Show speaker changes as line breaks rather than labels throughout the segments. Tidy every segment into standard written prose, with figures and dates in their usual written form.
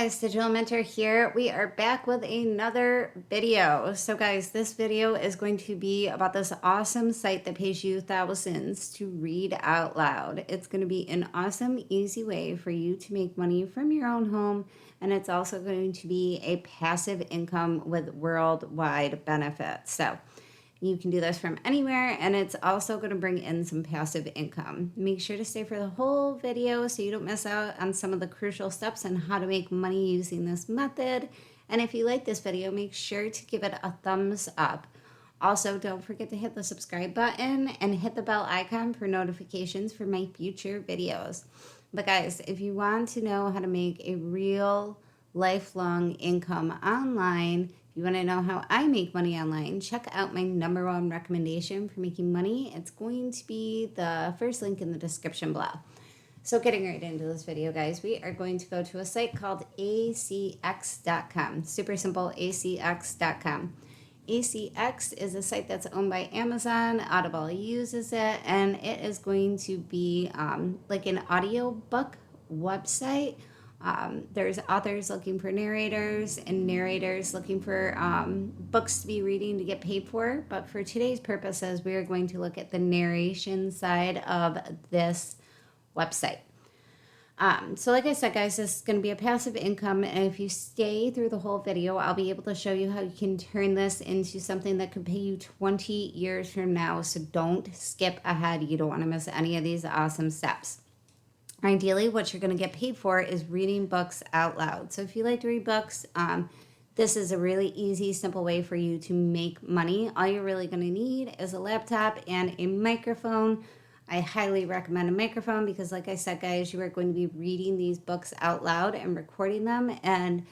guys, Digital Mentor here. We are back with another video. So guys, this video is going to be about this awesome site that pays you thousands to read out loud. It's going to be an awesome, easy way for you to make money from your own home. And it's also going to be a passive income with worldwide benefits. So you can do this from anywhere, and it's also going to bring in some passive income. Make sure to stay for the whole video so you don't miss out on some of the crucial steps on how to make money using this method. And if you like this video, make sure to give it a thumbs up. Also, don't forget to hit the subscribe button and hit the bell icon for notifications for my future videos. But guys, if you want to know how to make a real lifelong income online, you want to know how I make money online, check out my #1 recommendation for making money. It's going to be the first link in the description below. So getting right into this video, guys, we are going to go to a site called acx.com. Super simple, acx.com. ACX is a site that's owned by Amazon. Audible uses it, and it is going to be like an audiobook website. There's authors looking for narrators and narrators looking for books to be reading to get paid for. But for today's purposes, we are going to look at the narration side of this website. So like I said, guys, this is going to be a passive income. And if you stay through the whole video, I'll be able to show you how you can turn this into something that could pay you 20 years from now. So don't skip ahead. You don't want to miss any of these awesome steps. Ideally, what you're going to get paid for is reading books out loud. So if you like to read books, this is a really easy, simple way for you to make money. All you're really going to need is a laptop and a microphone. I highly recommend a microphone because, like I said, guys, you are going to be reading these books out loud and recording them. And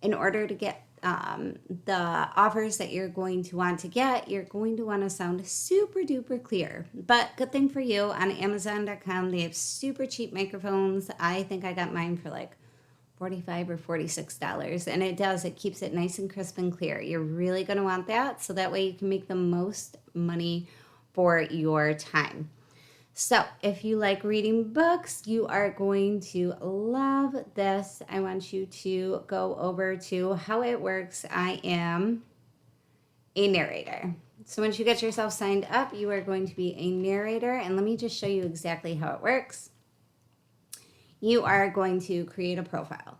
in order to get the offers that you're going to want to get, you're going to want to sound super duper clear. But good thing for you, on Amazon.com, they have super cheap microphones. I think I got mine for like $45 or $46. And it keeps it nice and crisp and clear. You're really going to want that, so that way you can make the most money for your time. So if you like reading books, you are going to love this. I want you to go over to how it works. I am a narrator. So once you get yourself signed up, you are going to be a narrator. And let me just show you exactly how it works. You are going to create a profile.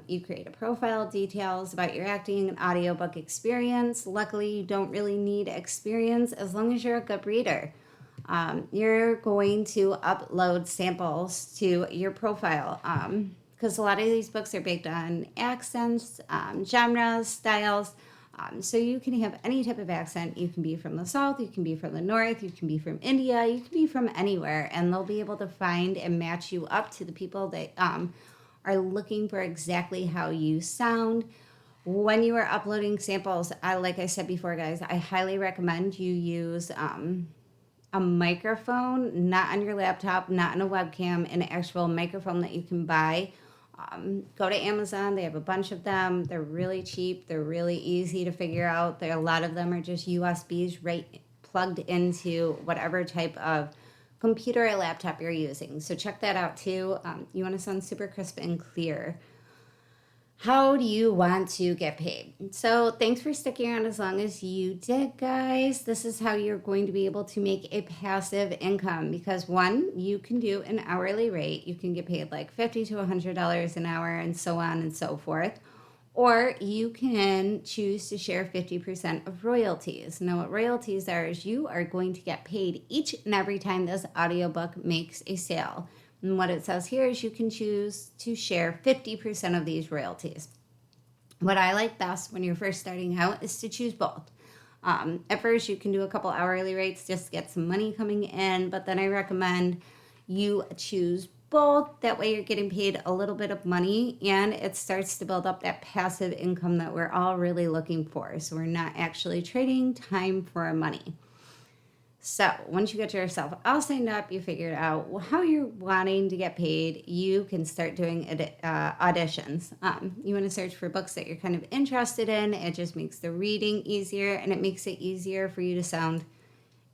You create a profile, details about your acting and audiobook experience. Luckily, you don't really need experience as long as you're a good reader. You're going to upload samples to your profile because a lot of these books are based on accents, genres, styles. So you can have any type of accent. You can be from the South, you can be from the North, you can be from India, you can be from anywhere, and they'll be able to find and match you up to the people that are looking for exactly how you sound. When you are uploading samples, like I said before, guys, I highly recommend you use a microphone, not on your laptop, not on a webcam, an actual microphone that you can buy. Go to Amazon. They have a bunch of them. They're really cheap. They're really easy to figure out. A lot of them are just USBs right plugged into whatever type of computer or laptop you're using. So check that out too. You want to sound super crisp and clear. How do you want to get paid? So thanks for sticking around as long as you did, guys. This is how you're going to be able to make a passive income because, one, you can do an hourly rate. You can get paid like $50 to $100 an hour and so on and so forth. Or you can choose to share 50% of royalties. Now, what royalties are is you are going to get paid each and every time this audiobook makes a sale. And what it says here is you can choose to share 50% of these royalties. What I like best when you're first starting out is to choose both. At first, you can do a couple hourly rates just to get some money coming in, but then I recommend you choose both. That way you're getting paid a little bit of money, and it starts to build up that passive income that we're all really looking for. So we're not actually trading time for money. So once you get yourself all signed up, you figured out how you're wanting to get paid, you can start doing auditions. You want to search for books that you're kind of interested in. It just makes the reading easier, and it makes it easier for you to sound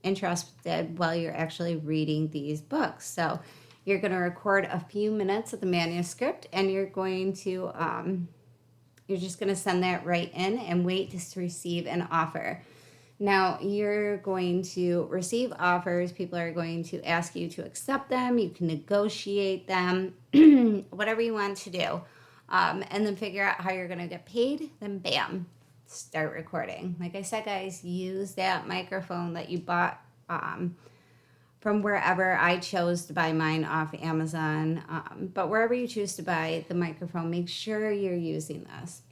interested while you're actually reading these books. So You're going to record a few minutes of the manuscript, and you're just going to send that right in and wait to receive an offer. Now, you're going to receive offers. People are going to ask you to accept them. You can negotiate them, whatever you want to do. And then figure out how you're going to get paid. Then, bam, start recording. Like I said, guys, use that microphone that you bought from wherever. I chose to buy mine off Amazon. But wherever you choose to buy the microphone, make sure you're using this.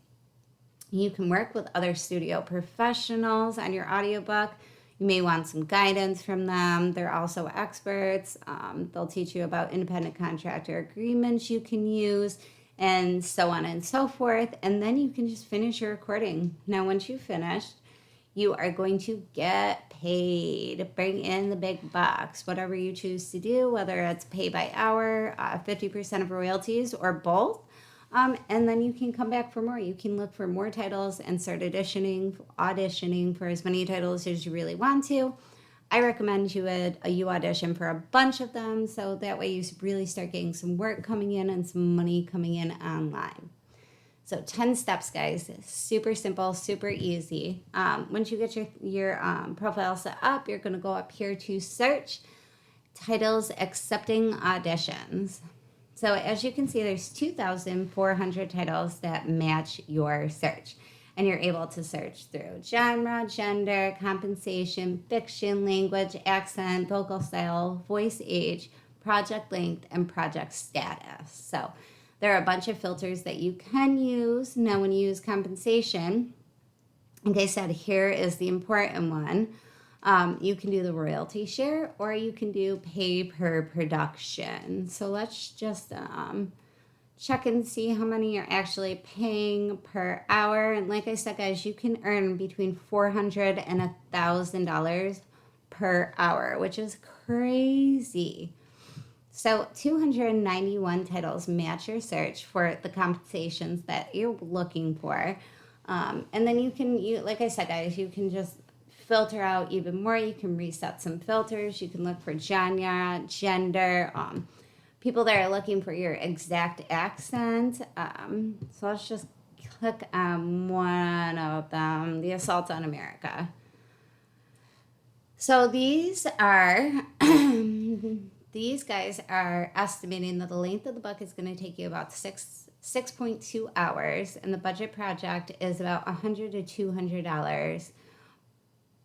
You can work with other studio professionals on your audiobook. You may want some guidance from them. They're also experts. They'll teach you about independent contractor agreements you can use, and so on and so forth. And then you can just finish your recording. Now, once you've finished, you are going to get paid. Bring in the big bucks, whatever you choose to do, whether it's pay by hour, 50% of royalties, or both. And then you can come back for more. You can look for more titles and start auditioning for as many titles as you really want to. I recommend you audition for a bunch of them, so that way you really start getting some work coming in and some money coming in online. So 10 steps, guys. Super simple, super easy. Once you get your profile set up, you're going to go up here to search titles accepting auditions. So as you can see, there's 2,400 titles that match your search. And you're able to search through genre, gender, compensation, fiction, language, accent, vocal style, voice age, project length, and project status. So there are a bunch of filters that you can use. Now, when you use compensation, like I said, here is the important one. You can do the royalty share, or you can do pay per production. So let's just check and see how many you're actually paying per hour. And like I said, guys, you can earn between $400 and $1,000 per hour, which is crazy. So 291 titles match your search for the compensations that you're looking for. And then like I said, guys, you can just filter out even more. You can reset some filters. You can look for genre, gender, people that are looking for your exact accent. So let's just click on one of them, The Assault on America. So these guys are estimating that the length of the book is going to take you about 6.2 hours, and the budget project is about $100 to $200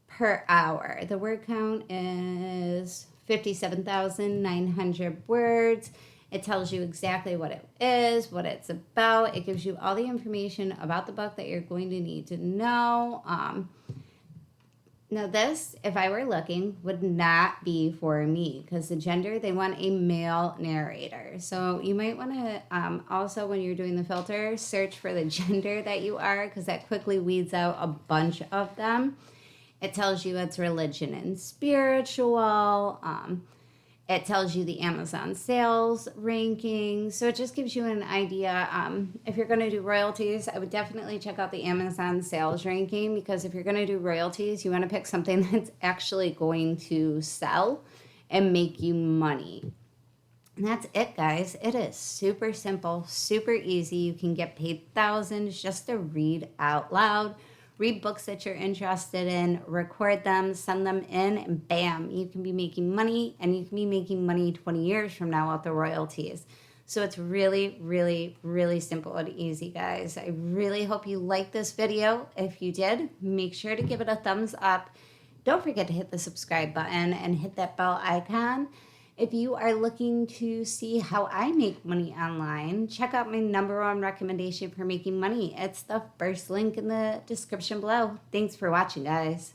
per hour. The word count is 57,900 words. It tells you exactly what it is, what it's about. It gives you all the information about the book that you're going to need to know. Now this, if I were looking, would not be for me, because the gender, they want a male narrator. So you might want to also, when you're doing the filter, search for the gender that you are, because that quickly weeds out a bunch of them. It tells you it's religion and spiritual. It tells you the Amazon sales ranking. So it just gives you an idea. If you're going to do royalties, I would definitely check out the Amazon sales ranking, because if you're going to do royalties, you want to pick something that's actually going to sell and make you money. And that's it, guys. It is super simple, super easy. You can get paid thousands just to read out loud. Read books that you're interested in, record them, send them in, and bam, you can be making money, and you can be making money 20 years from now with the royalties. So it's really, really, really simple and easy, guys. I really hope you liked this video. If you did, make sure to give it a thumbs up. Don't forget to hit the subscribe button and hit that bell icon. If you are looking to see how I make money online, check out my #1 recommendation for making money. It's the first link in the description below. Thanks for watching, guys.